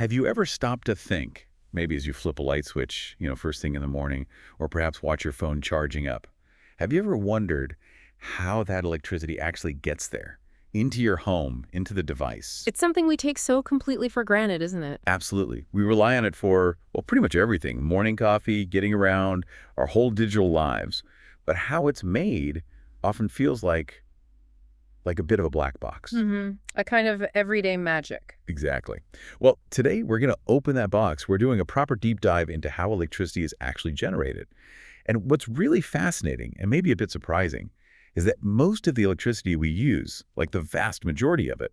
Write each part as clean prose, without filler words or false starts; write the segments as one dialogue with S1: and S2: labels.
S1: Have you ever stopped to think, maybe as you flip a light switch, first thing in the morning, or perhaps watch your phone charging up? Have you ever wondered how that electricity actually gets there, into your home, into the device?
S2: It's something we take so completely for granted, isn't it?
S1: Absolutely. We rely on it for, well, pretty much everything. Morning coffee, getting around, our whole digital lives. But how it's made often feels like a bit of a black box.
S2: A kind of everyday magic.
S1: Exactly. Well, today we're going to open that box. We're doing a proper deep dive into how electricity is actually generated. And what's really fascinating, and maybe a bit surprising, is that most of the electricity we use, like the vast majority of it,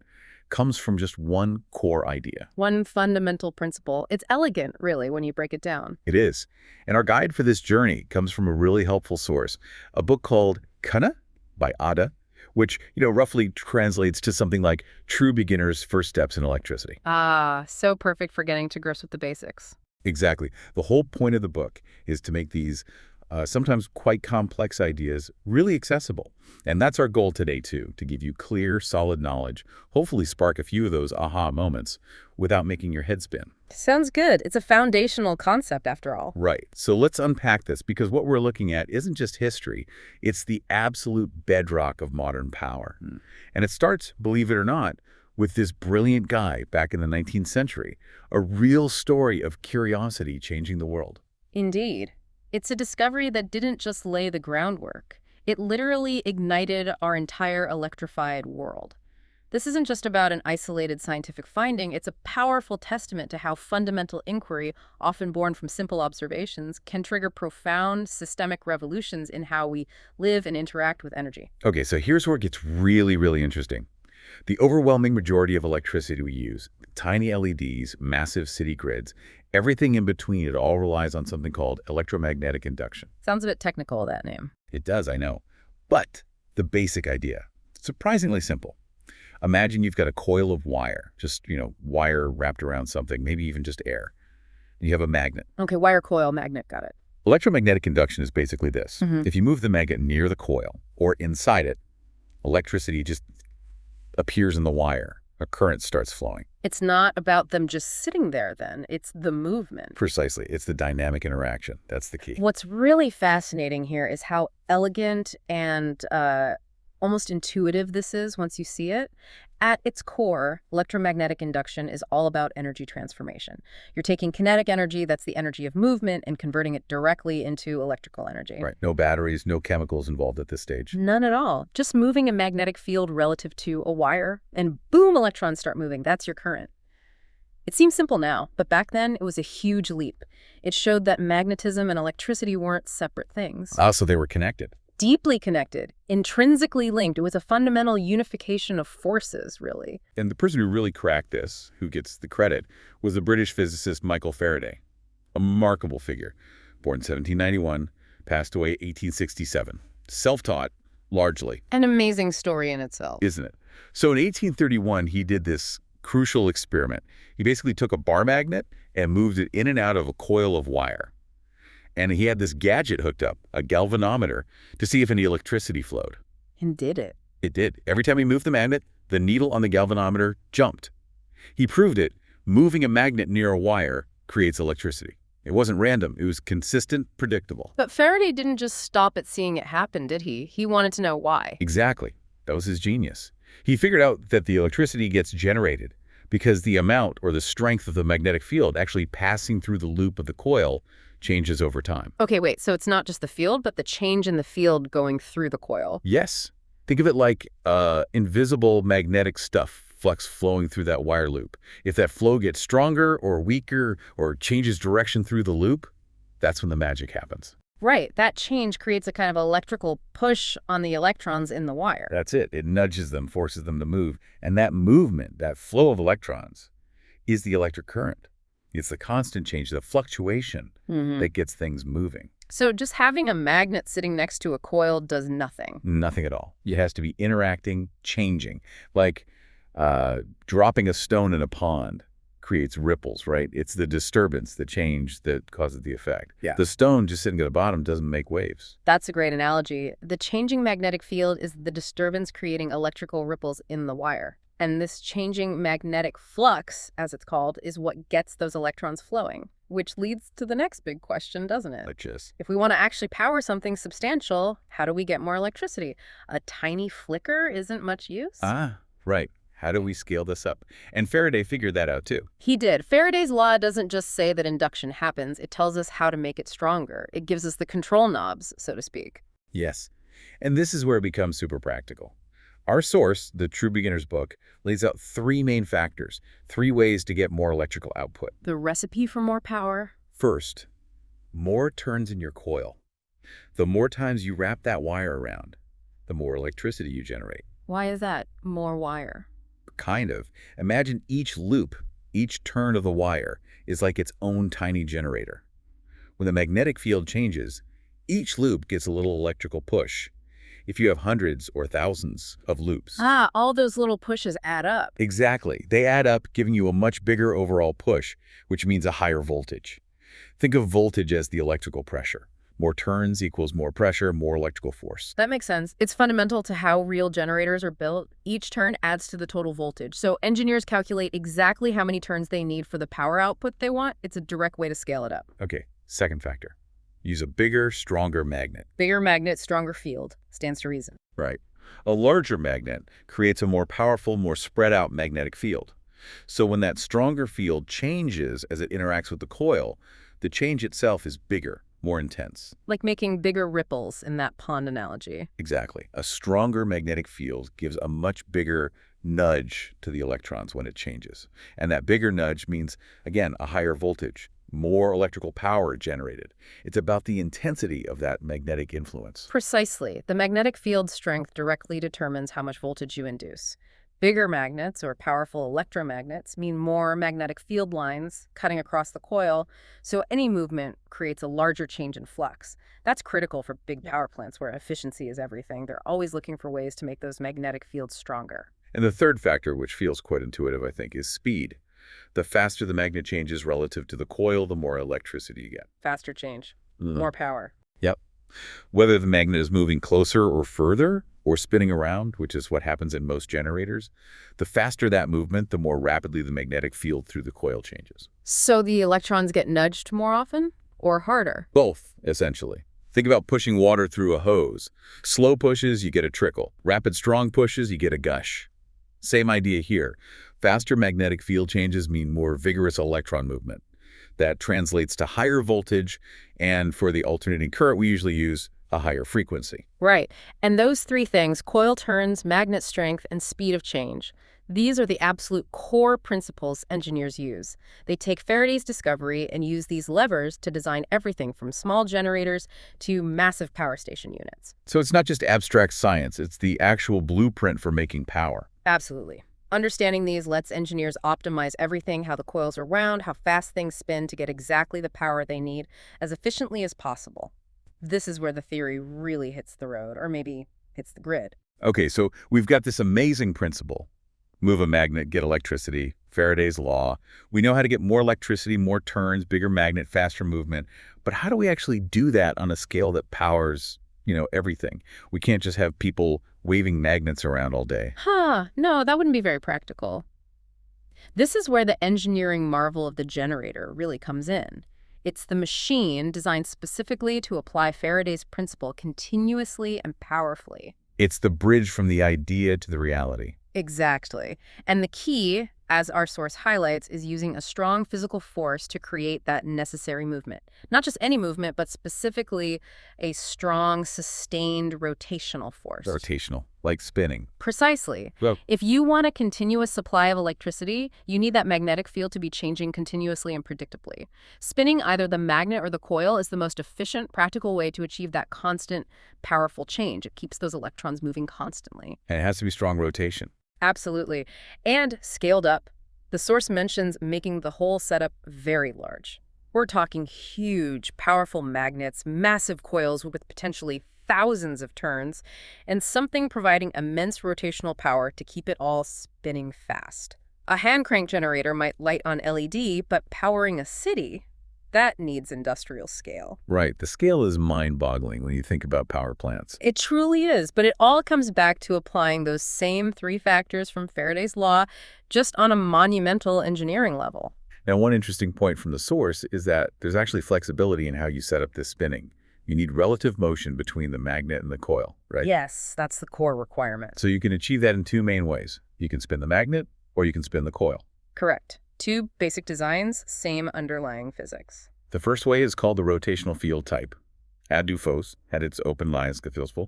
S1: comes from just one core idea.
S2: One fundamental principle. It's elegant, really, when you break it down.
S1: It is. And our guide for this journey comes from a really helpful source, a book called Kunna by Ada, which, roughly translates to something like True Beginner's First Steps in Electricity.
S2: Ah, so perfect for getting to grips with the basics.
S1: Exactly. The whole point of the book is to make these sometimes quite complex ideas really accessible. And that's our goal today, too, to give you clear, solid knowledge, hopefully spark a few of those aha moments without making your head spin.
S2: Sounds good. It's a foundational concept, after all.
S1: Right. So let's unpack this, because what we're looking at isn't just history. It's the absolute bedrock of modern power. And it starts, believe it or not, with this brilliant guy back in the 19th century, a real story of curiosity changing the world.
S2: Indeed. It's a discovery that didn't just lay the groundwork. It literally ignited our entire electrified world. This isn't just about an isolated scientific finding. It's a powerful testament to how fundamental inquiry, often born from simple observations, can trigger profound systemic revolutions in how we live and interact with energy.
S1: Okay, so here's where it gets really, really interesting. The overwhelming majority of electricity we use, tiny LEDs, massive city grids, everything in between, it all relies on something called electromagnetic induction.
S2: Sounds a bit technical, that name.
S1: It does, I know. But the basic idea, surprisingly simple. Imagine you've got a coil of wire, just, wire wrapped around something, maybe even just air. You have a magnet.
S2: Okay, wire, coil, magnet, got it.
S1: Electromagnetic induction is basically this. If you move the magnet near the coil or inside it, electricity just appears in the wire. A current starts flowing.
S2: It's not about them just sitting there, then. It's the movement.
S1: Precisely. It's the dynamic interaction. That's the key.
S2: What's really fascinating here is how elegant and almost intuitive this is once you see it. At its core, electromagnetic induction is all about energy transformation. You're taking kinetic energy, that's the energy of movement, and converting it directly into electrical energy.
S1: Right. No batteries, no chemicals involved at this stage.
S2: None at all. Just moving a magnetic field relative to a wire, and boom, electrons start moving. That's your current. It seems simple now, but back then it was a huge leap. It showed that magnetism and electricity weren't separate things.
S1: So they were connected.
S2: Deeply connected, intrinsically linked. It was a fundamental unification of forces, really.
S1: And the person who really cracked this, who gets the credit, was the British physicist Michael Faraday. A remarkable figure. Born 1791, passed away 1867. Self-taught, largely.
S2: An amazing story in itself.
S1: Isn't it? So in 1831, he did this crucial experiment. He basically took a bar magnet and moved it in and out of a coil of wire. And he had this gadget hooked up, a galvanometer, to see if any electricity flowed.
S2: And did it?
S1: It did. Every time he moved the magnet, the needle on the galvanometer jumped. He proved it. Moving a magnet near a wire creates electricity. It wasn't random. It was consistent, predictable.
S2: But Faraday didn't just stop at seeing it happen, did he? He wanted to know why.
S1: Exactly. That was his genius. He figured out that the electricity gets generated because the amount or the strength of the magnetic field actually passing through the loop of the coil changes over time.
S2: Okay, wait, so it's not just the field, but the change in the field going through the coil.
S1: Yes. Think of it like invisible magnetic stuff, flux flowing through that wire loop. If that flow gets stronger or weaker or changes direction through the loop, that's when the magic happens.
S2: Right, that change creates a kind of electrical push on the electrons in the wire.
S1: That's it. It nudges them, forces them to move. And that movement, that flow of electrons, is the electric current. It's the constant change, the fluctuation that gets things moving.
S2: So just having a magnet sitting next to a coil does nothing?
S1: Nothing at all. It has to be interacting, changing. Like dropping a stone in a pond creates ripples, right? It's the disturbance, the change that causes the effect.
S2: Yeah.
S1: The stone just sitting at the bottom doesn't make waves.
S2: That's a great analogy. The changing magnetic field is the disturbance creating electrical ripples in the wire. And this changing magnetic flux, as it's called, is what gets those electrons flowing, which leads to the next big question, doesn't it?
S1: Like just,
S2: If we want to actually power something substantial, how do we get more electricity? A tiny flicker isn't much use?
S1: right. How do we scale this up? And Faraday figured that out too.
S2: He did. Faraday's law doesn't just say that induction happens, it tells us how to make it stronger. It gives us the control knobs, so to speak.
S1: Yes. And this is where it becomes super practical. Our source, the True Beginner's book, lays out three main factors, three ways to get more electrical output.
S2: The recipe for more power?
S1: First, more turns in your coil. The more times you wrap that wire around, the more electricity you generate.
S2: Why is that? More wire.
S1: Kind of. Imagine each loop, each turn of the wire, is like its own tiny generator. When the magnetic field changes, each loop gets a little electrical push. If you have hundreds or thousands of loops.
S2: All those little pushes add up.
S1: Exactly. They add up, giving you a much bigger overall push, which means a higher voltage. Think of voltage as the electrical pressure. More turns equals more pressure, more electrical force.
S2: That makes sense. It's fundamental to how real generators are built. Each turn adds to the total voltage. So engineers calculate exactly how many turns they need for the power output they want. It's a direct way to scale it up.
S1: Okay, second factor. Use a bigger, stronger magnet.
S2: Bigger magnet, stronger field. Stands to reason.
S1: Right. A larger magnet creates a more powerful, more spread out magnetic field. So when that stronger field changes as it interacts with the coil, the change itself is bigger, more intense.
S2: Like making bigger ripples in that pond analogy.
S1: Exactly. A stronger magnetic field gives a much bigger nudge to the electrons when it changes. And that bigger nudge means, again, a higher voltage, more electrical power generated. It's about the intensity of that magnetic influence.
S2: Precisely. The magnetic field strength directly determines how much voltage you induce. Bigger magnets, or powerful electromagnets, mean more magnetic field lines cutting across the coil, so any movement creates a larger change in flux. That's critical for big power plants where efficiency is everything. They're always looking for ways to make those magnetic fields stronger.
S1: And the third factor, which feels quite intuitive, I think, is speed. The faster the magnet changes relative to the coil, the more electricity you get.
S2: Faster change, more power.
S1: Yep. Whether the magnet is moving closer or further, or spinning around, which is what happens in most generators, the faster that movement, the more rapidly the magnetic field through the coil changes.
S2: So the electrons get nudged more often or harder?
S1: Both, essentially. Think about pushing water through a hose. Slow pushes, you get a trickle. Rapid, strong pushes, you get a gush. Same idea here. Faster magnetic field changes mean more vigorous electron movement. That translates to higher voltage, and for the alternating current, we usually use a higher frequency.
S2: Right. And those three things, coil turns, magnet strength, and speed of change, these are the absolute core principles engineers use. They take Faraday's discovery and use these levers to design everything from small generators to massive power station units.
S1: So it's not just abstract science, it's the actual blueprint for making power.
S2: Absolutely. Understanding these lets engineers optimize everything, how the coils are wound, how fast things spin to get exactly the power they need as efficiently as possible. This is where the theory really hits the road, or maybe hits the grid.
S1: Okay, so we've got this amazing principle. Move a magnet, get electricity, Faraday's law. We know how to get more electricity, more turns, bigger magnet, faster movement. But how do we actually do that on a scale that powers, everything? We can't just have people waving magnets around all day.
S2: No, that wouldn't be very practical. This is where the engineering marvel of the generator really comes in. It's the machine designed specifically to apply Faraday's principle continuously and powerfully.
S1: It's the bridge from the idea to the reality.
S2: Exactly. And the key, as our source highlights, is using a strong physical force to create that necessary movement. Not just any movement, but specifically a strong, sustained rotational force.
S1: Rotational, like spinning.
S2: Precisely.
S1: Well,
S2: If you want a continuous supply of electricity, you need that magnetic field to be changing continuously and predictably. Spinning either the magnet or the coil is the most efficient, practical way to achieve that constant, powerful change. It keeps those electrons moving constantly.
S1: and it has to be strong rotation.
S2: Absolutely. And scaled up. The source mentions making the whole setup very large. We're talking huge, powerful magnets, massive coils with potentially thousands of turns, and something providing immense rotational power to keep it all spinning fast. A hand crank generator might light on LED, but powering a city, That needs industrial scale.
S1: Right. The scale is mind-boggling when you think about power plants.
S2: It truly is, but it all comes back to applying those same three factors from Faraday's law, just on a monumental engineering level.
S1: Now, one interesting point from the source is that there's actually flexibility in how you set up this spinning. You need relative motion between the magnet and the coil, right?
S2: Yes, that's the core requirement.
S1: So you can achieve that in two main ways. You can spin the magnet, or you can spin the coil.
S2: Correct. Two basic designs, same underlying physics.
S1: The first way is called the rotational field type. Ad Dufos had its open lines gevoelsvol.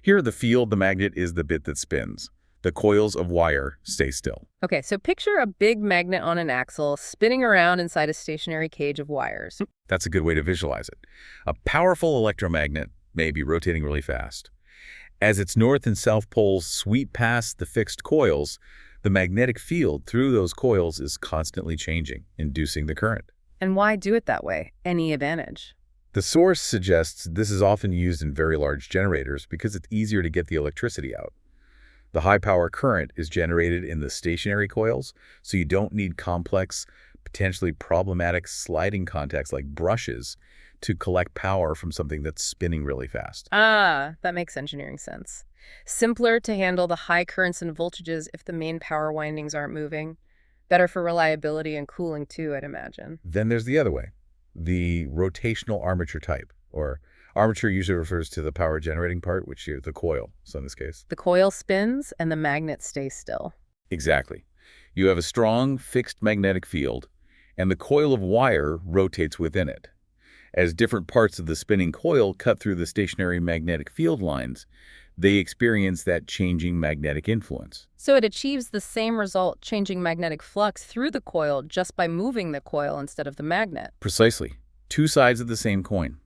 S1: Here, the field, the magnet, is the bit that spins. The coils of wire stay still.
S2: Okay, so picture a big magnet on an axle spinning around inside a stationary cage of wires.
S1: That's a good way to visualize it. A powerful electromagnet may be rotating really fast. As its north and south poles sweep past the fixed coils, the magnetic field through those coils is constantly changing, inducing the current.
S2: And why do it that way? Any advantage?
S1: The source suggests this is often used in very large generators because it's easier to get the electricity out. The high-power current is generated in the stationary coils, so you don't need complex, potentially problematic sliding contacts like brushes to collect power from something that's spinning really fast.
S2: Ah, that makes engineering sense. Simpler to handle the high currents and voltages if the main power windings aren't moving. Better for reliability and cooling too, I'd imagine.
S1: Then there's the other way, the rotational armature type, or armature usually refers to the power generating part, which is the coil, so in this case.
S2: The coil spins and the magnet stays still.
S1: Exactly. You have a strong, fixed magnetic field, and the coil of wire rotates within it. As different parts of the spinning coil cut through the stationary magnetic field lines, they experience that changing magnetic influence.
S2: So it achieves the same result, changing magnetic flux through the coil just by moving the coil instead of the magnet.
S1: Precisely. Two sides of the same coin.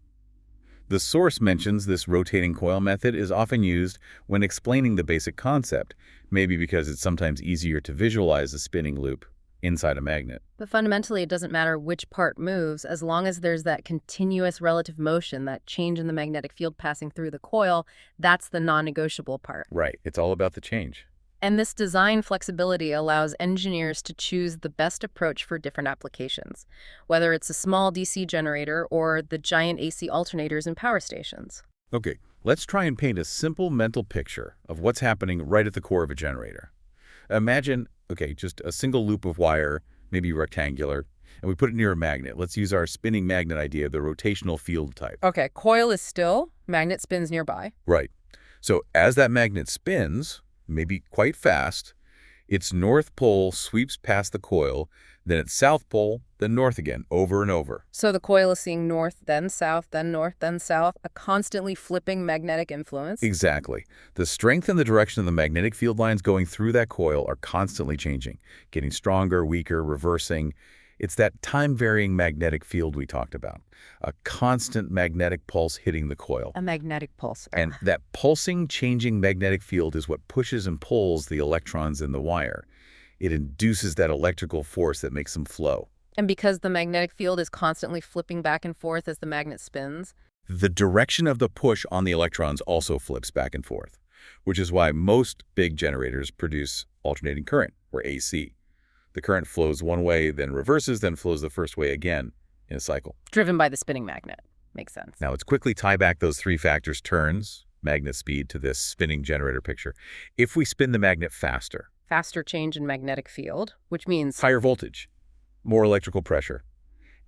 S1: The source mentions this rotating coil method is often used when explaining the basic concept, maybe because it's sometimes easier to visualize a spinning loop inside a magnet.
S2: But fundamentally, it doesn't matter which part moves, as long as there's that continuous relative motion, that change in the magnetic field passing through the coil. That's the non-negotiable part.
S1: Right. It's all about the change.
S2: And this design flexibility allows engineers to choose the best approach for different applications, whether it's a small DC generator or the giant AC alternators in power stations.
S1: Okay, let's try and paint a simple mental picture of what's happening right at the core of a generator. Imagine, okay, just a single loop of wire, maybe rectangular, and we put it near a magnet. Let's use our spinning magnet idea, the rotational field type.
S2: Okay, coil is still, magnet spins nearby.
S1: Right. So as that magnet spins, maybe quite fast, its north pole sweeps past the coil, then its south pole, then north again, over and over.
S2: So the coil is seeing north, then south, then north, then south, a constantly flipping magnetic influence.
S1: Exactly. The strength and the direction of the magnetic field lines going through that coil are constantly changing, getting stronger, weaker, reversing. It's that time-varying magnetic field we talked about, a constant magnetic pulse hitting the coil.
S2: A magnetic pulse.
S1: And that pulsing, changing magnetic field is what pushes and pulls the electrons in the wire. It induces that electrical force that makes them flow.
S2: And because the magnetic field is constantly flipping back and forth as the magnet spins,
S1: the direction of the push on the electrons also flips back and forth, which is why most big generators produce alternating current, or AC. The current flows one way, then reverses, then flows the first way again in a cycle.
S2: driven by the spinning magnet. Makes sense.
S1: Now let's quickly tie back those three factors, turns, magnet speed, to this spinning generator picture. If we spin the magnet faster,
S2: Faster change in magnetic field, which means
S1: higher voltage, more electrical pressure,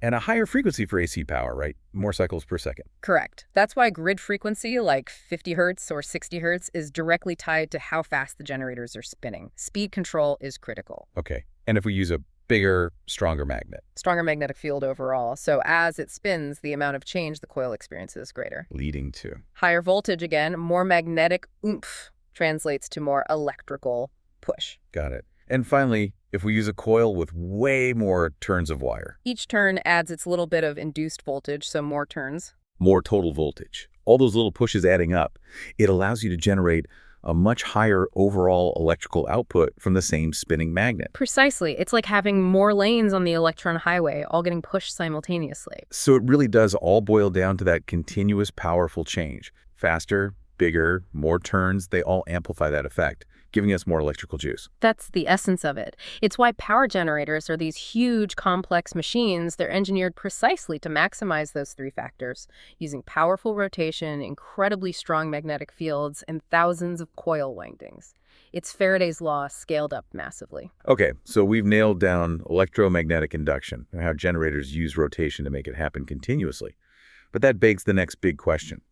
S1: and a higher frequency for AC power, right? More cycles per second.
S2: correct. That's why grid frequency, like 50 hertz or 60 hertz, is directly tied to how fast the generators are spinning. Speed control is critical.
S1: Okay. And if we use a bigger, stronger magnet,
S2: Stronger magnetic field overall, so as it spins, the amount of change the coil experiences is greater.
S1: leading to.
S2: Higher voltage, again, more magnetic oomph translates to more electrical push.
S1: Got it. And finally, if we use a coil with way more turns of wire,
S2: Each turn adds its little bit of induced voltage, so more turns.
S1: more total voltage, all those little pushes adding up, it allows you to generate a much higher overall electrical output from the same spinning magnet.
S2: Precisely. It's like having more lanes on the electron highway, all getting pushed simultaneously.
S1: So it really does all boil down to that continuous powerful change. Faster, bigger, more turns, they all amplify that effect, giving us more electrical juice.
S2: That's the essence of it. It's why power generators are these huge, complex machines. They're engineered precisely to maximize those three factors, using powerful rotation, incredibly strong magnetic fields, and thousands of coil windings. It's Faraday's law scaled up massively.
S1: Okay, so we've nailed down electromagnetic induction, and how generators use rotation to make it happen continuously. But that begs the next big question.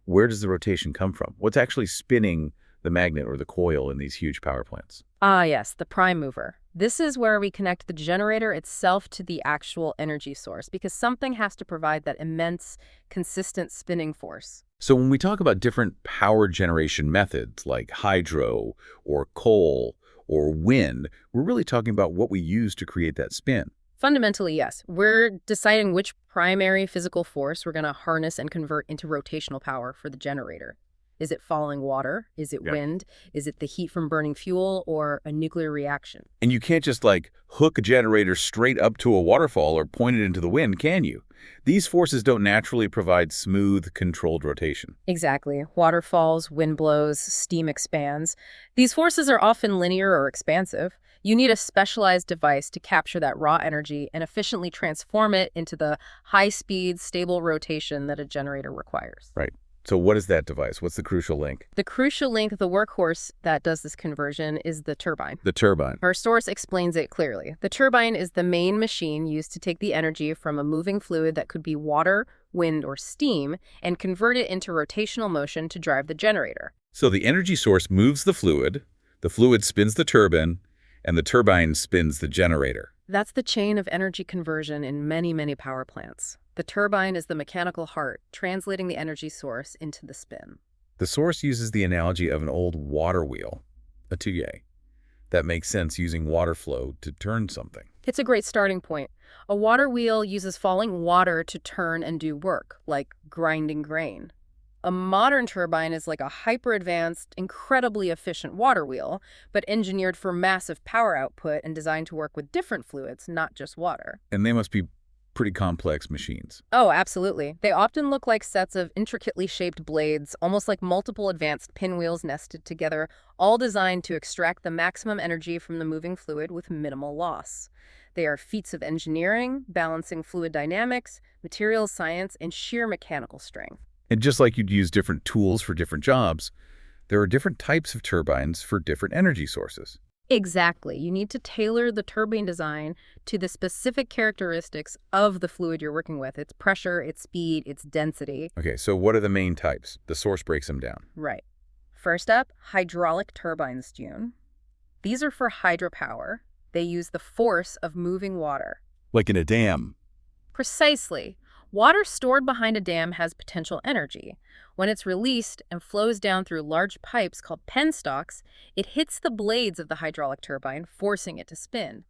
S1: Where does the rotation come from? What's actually spinning the magnet or the coil in these huge power plants?
S2: Ah, yes, the prime mover. This is where we connect the generator itself to the actual energy source, because something has to provide that immense, consistent spinning force.
S1: So when we talk about different power generation methods like hydro or coal or wind, we're really talking about what we use to create that spin.
S2: Fundamentally, yes. We're deciding which primary physical force we're going to harness and convert into rotational power for the generator. Is it falling water? Is it wind? Is it the heat from burning fuel or a nuclear reaction?
S1: And you can't just hook a generator straight up to a waterfall or point it into the wind, can you? These forces don't naturally provide smooth, controlled rotation.
S2: Exactly. Water falls, wind blows, steam expands. These forces are often linear or expansive. You need a specialized device to capture that raw energy and efficiently transform it into the high-speed, stable rotation that a generator requires.
S1: Right. So what is that device? What's the crucial link?
S2: The crucial link, the workhorse that does this conversion, is the turbine.
S1: The turbine.
S2: Our source explains it clearly. The turbine is the main machine used to take the energy from a moving fluid that could be water, wind, or steam and convert it into rotational motion to drive the generator.
S1: So the energy source moves the fluid spins the turbine, and the turbine spins the generator.
S2: That's the chain of energy conversion in many, many power plants. The turbine is the mechanical heart, translating the energy source into the spin.
S1: The source uses the analogy of an old water wheel, a tuyé. That makes sense, using water flow to turn something.
S2: It's a great starting point. A water wheel uses falling water to turn and do work, like grinding grain. A modern turbine is like a hyper-advanced, incredibly efficient water wheel, but engineered for massive power output and designed to work with different fluids, not just water.
S1: And they must be pretty complex machines.
S2: Oh, absolutely. They often look like sets of intricately shaped blades, almost like multiple advanced pinwheels nested together, all designed to extract the maximum energy from the moving fluid with minimal loss. They are feats of engineering, balancing fluid dynamics, materials science, and sheer mechanical strength.
S1: And just like you'd use different tools for different jobs, there are different types of turbines for different energy sources.
S2: Exactly. You need to tailor the turbine design to the specific characteristics of the fluid you're working with, its pressure, its speed, its density.
S1: Okay, so what are the main types? The source breaks them down.
S2: Right. First up, hydraulic turbines, June. These are for hydropower. They use the force of moving water.
S1: Like in a dam.
S2: Precisely. Water stored behind a dam has potential energy. When it's released and flows down through large pipes called penstalks, it hits the blades of the hydraulic turbine, forcing it to spin.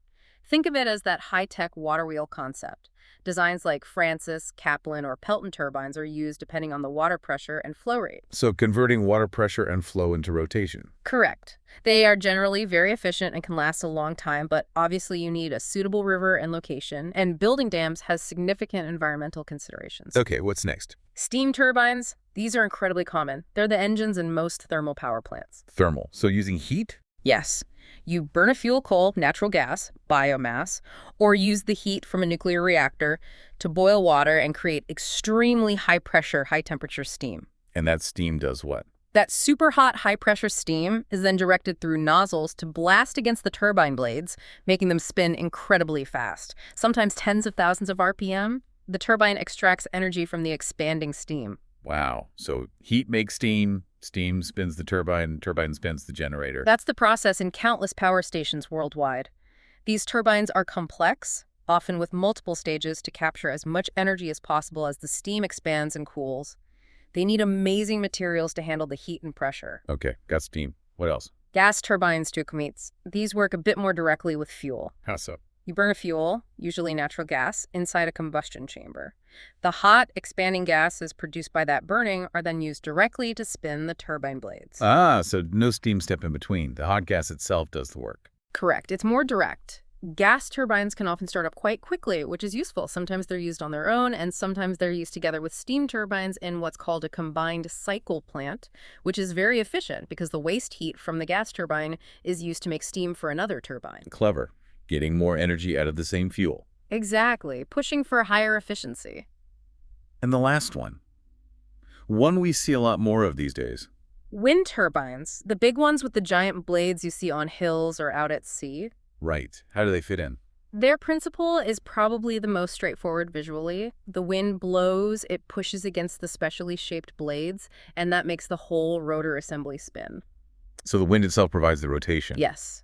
S2: Think of it as that high-tech water wheel concept. Designs like Francis, Kaplan, or Pelton turbines are used depending on the water pressure and flow rate.
S1: So converting water pressure and flow into rotation.
S2: Correct. They are generally very efficient and can last a long time, but obviously you need a suitable river and location, and building dams has significant environmental considerations.
S1: Okay, what's next?
S2: Steam turbines, these are incredibly common. They're the engines in most thermal power plants.
S1: Thermal. So using heat?
S2: Yes. You burn a fuel, coal, natural gas, biomass, or use the heat from a nuclear reactor to boil water and create extremely high-pressure, high-temperature steam.
S1: And that steam does what?
S2: That super hot, high-pressure steam is then directed through nozzles to blast against the turbine blades, making them spin incredibly fast, sometimes tens of thousands of RPM. The turbine extracts energy from the expanding steam.
S1: Wow. So heat makes steam, steam spins the turbine, turbine spins the generator.
S2: That's the process in countless power stations worldwide. These turbines are complex, often with multiple stages to capture as much energy as possible as the steam expands and cools. They need amazing materials to handle the heat and pressure.
S1: Okay, got steam. What else?
S2: Gas turbines, Tukumeets. These work a bit more directly with fuel.
S1: How so?
S2: You burn a fuel, usually natural gas, inside a combustion chamber. The hot, expanding gases produced by that burning are then used directly to spin the turbine blades.
S1: Ah, so no steam step in between. The hot gas itself does the work.
S2: Correct. It's more direct. Gas turbines can often start up quite quickly, which is useful. Sometimes they're used on their own, and sometimes they're used together with steam turbines in what's called a combined cycle plant, which is very efficient because the waste heat from the gas turbine is used to make steam for another turbine.
S1: Clever. Getting more energy out of the same fuel.
S2: Exactly, pushing for higher efficiency.
S1: And the last one we see a lot more of these days.
S2: Wind turbines, the big ones with the giant blades you see on hills or out at sea.
S1: Right. How do they fit in?
S2: Their principle is probably the most straightforward visually. The wind blows, it pushes against the specially shaped blades, and that makes the whole rotor assembly spin.
S1: So the wind itself provides the rotation.
S2: Yes.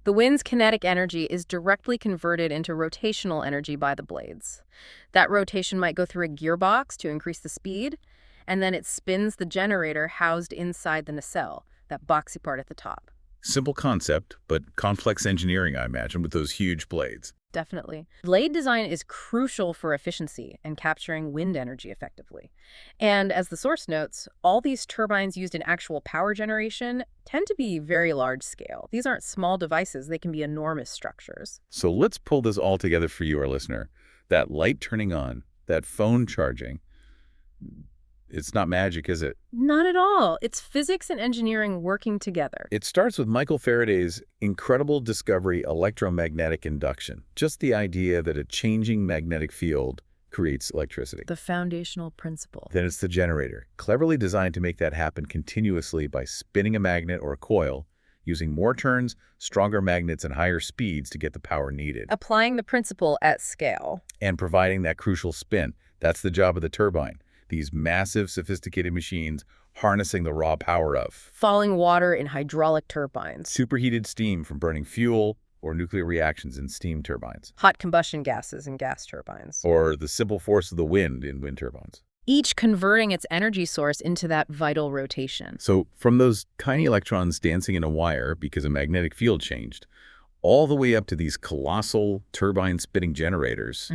S2: The wind's kinetic energy is directly converted into rotational energy by the blades. That rotation might go through a gearbox to increase the speed, and then it spins the generator housed inside the nacelle, that boxy part at the top.
S1: Simple concept, but complex engineering, I imagine, with those huge blades.
S2: Definitely. Blade design is crucial for efficiency and capturing wind energy effectively. And as the source notes, all these turbines used in actual power generation tend to be very large scale. These aren't small devices, they can be enormous structures.
S1: So let's pull this all together for you, our listener. That light turning on, that phone charging, it's not magic, is it?
S2: Not at all. It's physics and engineering working together.
S1: It starts with Michael Faraday's incredible discovery, electromagnetic induction. Just the idea that a changing magnetic field creates electricity.
S2: The foundational principle.
S1: Then it's the generator, cleverly designed to make that happen continuously by spinning a magnet or a coil, using more turns, stronger magnets, and higher speeds to get the power needed.
S2: Applying the principle at scale.
S1: And providing that crucial spin. That's the job of the turbine. These massive, sophisticated machines harnessing the raw power of
S2: Falling water in hydraulic turbines.
S1: superheated steam from burning fuel or nuclear reactions in steam turbines,
S2: Hot combustion gases in gas turbines.
S1: or the simple force of the wind in wind turbines.
S2: Each converting its energy source into that vital rotation.
S1: So from those tiny electrons dancing in a wire because a magnetic field changed, all the way up to these colossal turbine-spinning generators,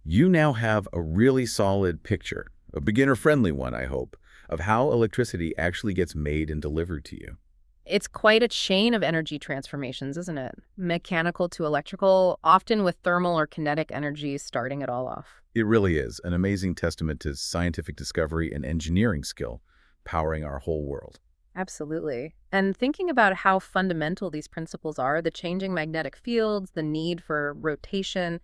S1: you now have a really solid picture, a beginner-friendly one, I hope, of how electricity actually gets made and delivered to you.
S2: It's quite a chain of energy transformations, isn't it? Mechanical to electrical, often with thermal or kinetic energy starting it all off.
S1: It really is an amazing testament to scientific discovery and engineering skill powering our whole world.
S2: Absolutely. And thinking about how fundamental these principles are, the changing magnetic fields, the need for rotation,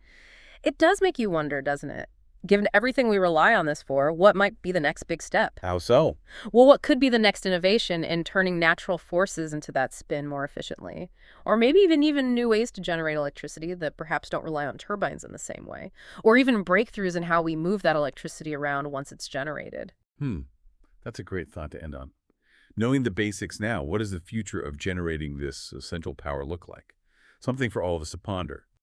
S2: it does make you wonder, doesn't it? Given everything we rely on this for, what might be the next big step?
S1: How so?
S2: Well, what could be the next innovation in turning natural forces into that spin more efficiently? Or maybe even new ways to generate electricity that perhaps don't rely on turbines in the same way? Or even breakthroughs in how we move that electricity around once it's generated?
S1: That's a great thought to end on. Knowing the basics now, what does the future of generating this essential power look like? Something for all of us to ponder.